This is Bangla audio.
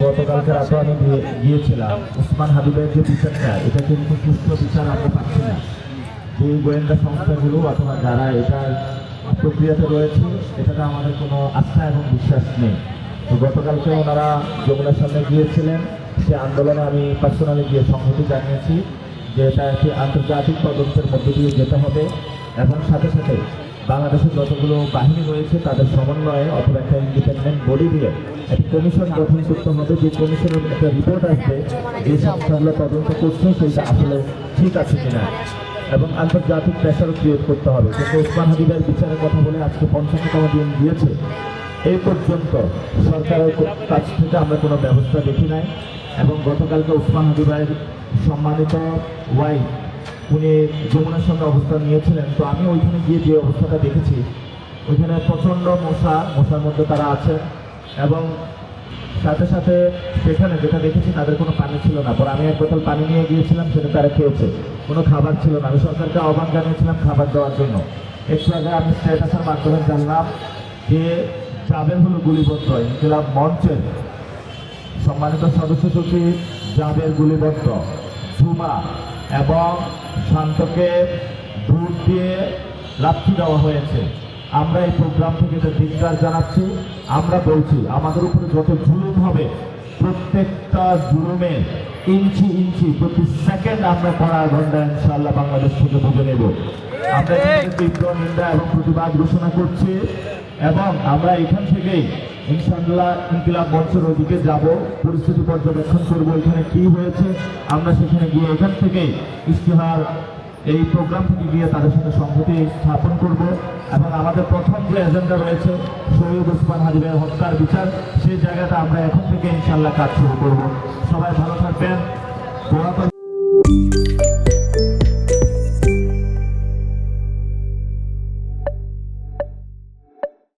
গতকালকে রাতে আমি গিয়েছিলাম, ওসমান হাবিবের যে বিচারটা, এটা কিন্তু সুষ্ঠু বিচার আমরা পাচ্ছি না। যে গোয়েন্দা সংস্থাগুলো অথবা যারা এটার প্রক্রিয়াতে রয়েছে, এটাতে আমাদের কোনো আস্থা এবং বিশ্বাস নেই। তো গতকালকে ওনারা যমুনার সামনে গিয়েছিলেন, সে আন্দোলনে আমি পার্সোনালি গিয়ে সংহতি জানিয়েছি যে এটা একটি আন্তর্জাতিক তদন্তের মধ্যে দিয়ে যেতে হবে এবং সাথে সাথে বাংলাদেশের যতগুলো বাহিনী রয়েছে তাদের সমন্বয়ে অথবা একটা ইন্ডিপেন্ডেন্ট বডি দিয়ে একটি কমিশন গঠন করতে হবে, যে কমিশনের একটা রিপোর্ট আসবে যে সংস্থাগুলো তদন্ত করছে সেইটা আসলে ঠিক আছে কিনা, এবং আন্তর্জাতিক প্রেশারও ক্রিয়েট করতে হবে। কিন্তু ওসমান হাবিবের বিচারের কথা বলে আজকে ৫৫তম দিন দিয়েছে, এই পর্যন্ত সরকারের কাছ থেকে আমরা কোনো ব্যবস্থা দেখি নাই। এবং গতকালকে ওসমান হাবিবের সম্মানিত ওয়াইফ উনি যমুনার সামনে অবস্থান নিয়েছিলেন। তো আমি ওইখানে গিয়ে যে অবস্থাটা দেখেছি, ওইখানে প্রচণ্ড মশার মধ্যে তারা আছেন এবং সাথে সাথে সেখানে যেটা দেখেছি তাদের কোনো পানি ছিল না। পরে আমি এক বোতল পানি নিয়ে গিয়েছিলাম, সেটা তারা খেয়েছে, কোনো খাবার ছিল না। আমি সরকারকে আহ্বান জানিয়েছিলাম খাবার দেওয়ার জন্য। একটু আগে আমি স্ট্যাটাসের মাধ্যমে জানলাম যে জাবের হলো গুলিবদ্ধ, ইনকিলাব মঞ্চের সম্মানিত সদস্য সচিব জাবের গুলিবদ্ধ, ঝুমা এবং শান্তকে ভোট দিয়ে লাথি দেওয়া হয়েছে। আমরা এই প্রোগ্রাম থেকে যে ধিক্কার জানাচ্ছি, আমরা বলছি আমাদের উপরে যত জুলুম হবে, প্রত্যেকটা জুলুমের ইঞ্চি ইঞ্চি প্রতি সেকেন্ড আমরা কড়া ঘন্টা ইনশাআল্লাহ বাংলাদেশ থেকে বুঝে নেব। আমরা তীব্র নিন্দা এবং প্রতিবাদ ঘোষণা করছি এবং আমরা এখান থেকেই ইনশাআল্লাহ ইনকিলাব মঞ্চের ওদিকে যাব, পরিস্থিতি পর্যবেক্ষণ করবো এখানে কি হয়েছে। আমরা সেখানে গিয়ে এখান থেকেই ইশতেহার এই প্রোগ্রাম থেকে গিয়ে তাদের সাথে সংহতি স্থাপন করব এবং আমাদের প্রথম যে এজেন্ডা রয়েছে শহীদ ওসমান হাবিবের হত্যার বিচার, সেই জায়গাটা আমরা এখন থেকে ইনশাআল্লাহ কাজ শুরু করব। সবাই ভালো থাকবেন।